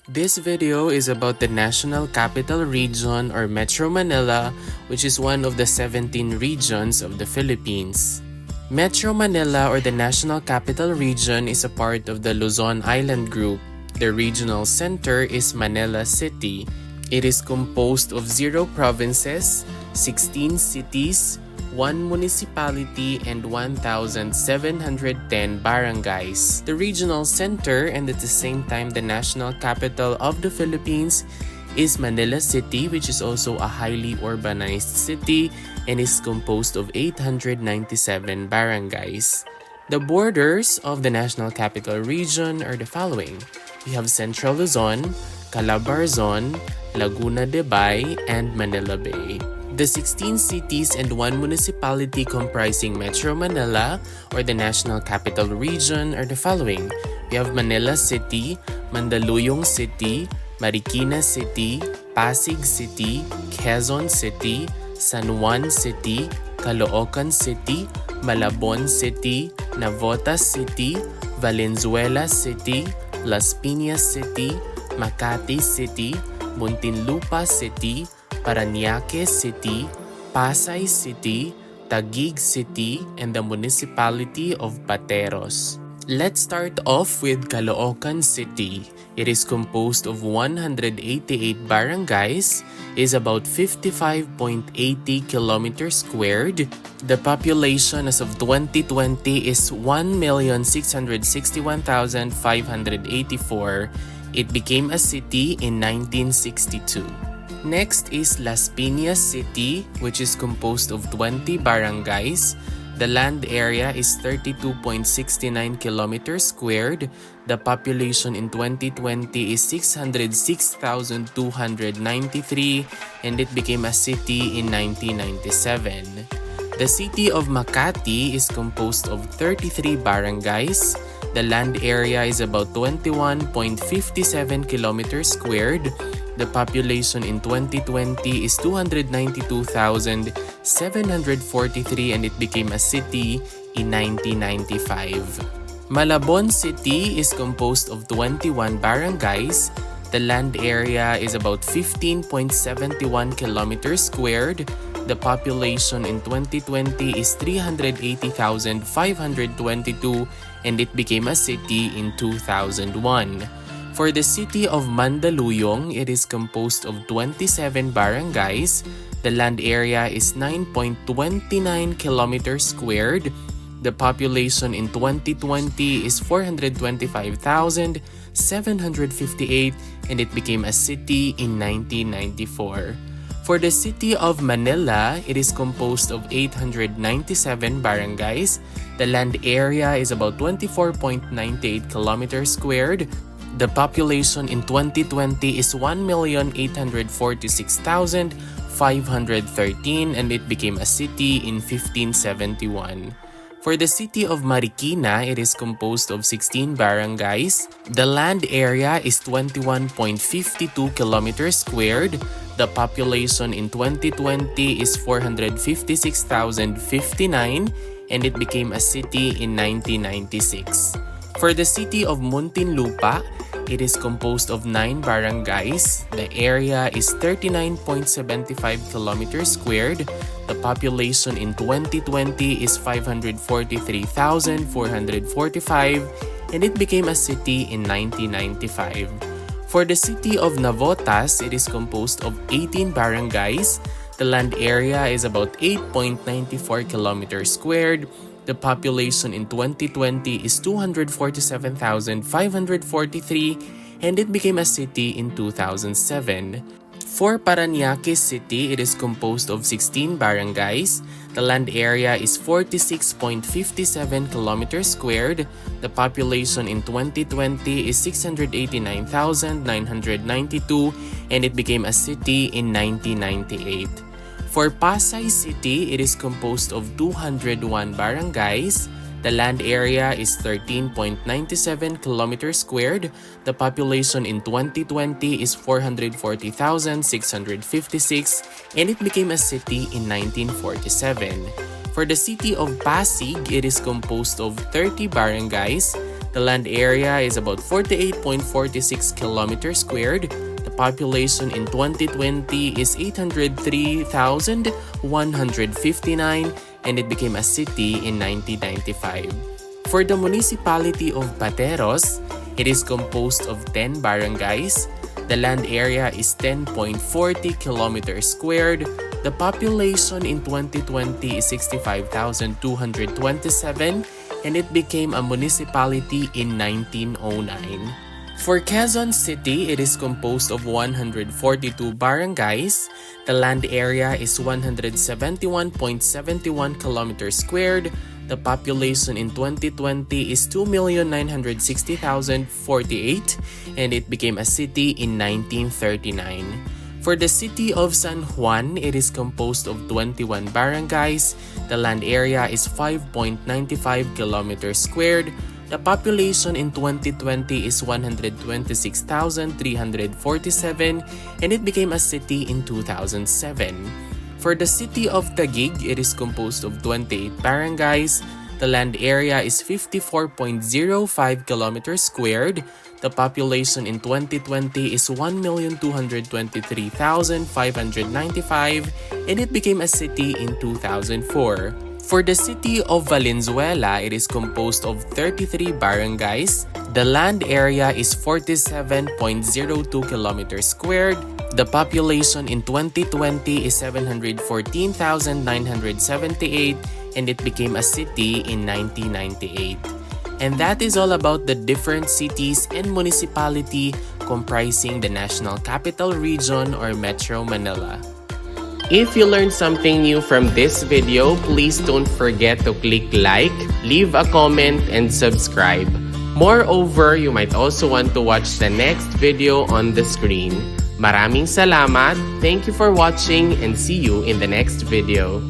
This video is about the National Capital Region or Metro Manila, which is one of the 17 regions of the Philippines. Metro Manila or the National Capital Region is a part of the Luzon Island Group. The regional center is Manila City. It is composed of 0 provinces, 16 cities, 1 municipality, and 1,710 barangays. The regional center and at the same time the national capital of the Philippines is Manila City, which is also a highly urbanized city and is composed of 897 barangays. The borders of the National Capital Region are the following. We have Central Luzon, Calabarzon, Laguna de Bay, and Manila Bay. The 16 cities and 1 municipality comprising Metro Manila or the National Capital Region are the following. We have Manila City, Mandaluyong City, Marikina City, Pasig City, Quezon City, San Juan City, Caloocan City, Malabon City, Navotas City, Valenzuela City, Las Piñas City, Makati City, Muntinlupa City, Parañaque City, Pasay City, Taguig City, and the municipality of Pateros. Let's start off with Caloocan City. It is composed of 188 barangays, is about 55.80 kilometers squared. The population as of 2020 is 1,661,584. It became a city in 1962. Next is Las Piñas City, which is composed of 20 barangays. The land area is 32.69 kilometers squared. The population in 2020 is 606,293 and it became a city in 1997. The city of Makati is composed of 33 barangays. The land area is about 21.57 kilometers squared. The population in 2020 is 292,743 and it became a city in 1995. Malabon City is composed of 21 barangays. The land area is about 15.71 kilometers squared. The population in 2020 is 380,522 and it became a city in 2001. For the city of Mandaluyong, it is composed of 27 barangays. The land area is 9.29 kilometers squared. The population in 2020 is 425,758 and it became a city in 1994. For the city of Manila, it is composed of 897 barangays. The land area is about 24.98 kilometers squared. The population in 2020 is 1,846,513 and it became a city in 1571. For the city of Marikina, it is composed of 16 barangays. The land area is 21.52 kilometers squared. The population in 2020 is 456,059 and it became a city in 1996. For the city of Muntinlupa, it is composed of 9 barangays. The area is 39.75 kilometers squared. The population in 2020 is 543,445 and it became a city in 1995. For the city of Navotas, it is composed of 18 barangays. The land area is about 8.94 kilometers squared. The population in 2020 is 247,543 and it became a city in 2007. For Parañaque City, it is composed of 16 barangays. The land area is 46.57 kilometers squared. The population in 2020 is 689,992 and it became a city in 1998. For Passi City, it is composed of 201 barangays. The land area is 13.97 kilometers squared. The population in 2020 is 440,656 and it became a city in 1947. For the city of Pasig, it is composed of 30 barangays. The land area is about 48.46 kilometers squared. The population in 2020 is 803,159 and it became a city in 1995. For the municipality of Pateros, it is composed of 10 barangays. The land area is 10.40 kilometers squared. The population in 2020 is 65,227 and it became a municipality in 1909. For Quezon City, it is composed of 142 barangays. The land area is 171.71 kilometers squared. The population in 2020 is 2,960,048 and it became a city in 1939. For the city of San Juan, it is composed of 21 barangays. The land area is 5.95 kilometers squared. The population in 2020 is 126,347 and it became a city in 2007. For the city of Taguig, it is composed of 28 barangays. The land area is 54.05 kilometers squared. The population in 2020 is 1,223,595 and it became a city in 2004. For the city of Valenzuela, it is composed of 33 barangays. The land area is 47.02 kilometers squared. The population in 2020 is 714,978 and it became a city in 1998. And that is all about the different cities and municipality comprising the National Capital Region or Metro Manila. If you learned something new from this video, please don't forget to click like, leave a comment, and subscribe. Moreover, you might also want to watch the next video on the screen. Maraming salamat, thank you for watching, and see you in the next video.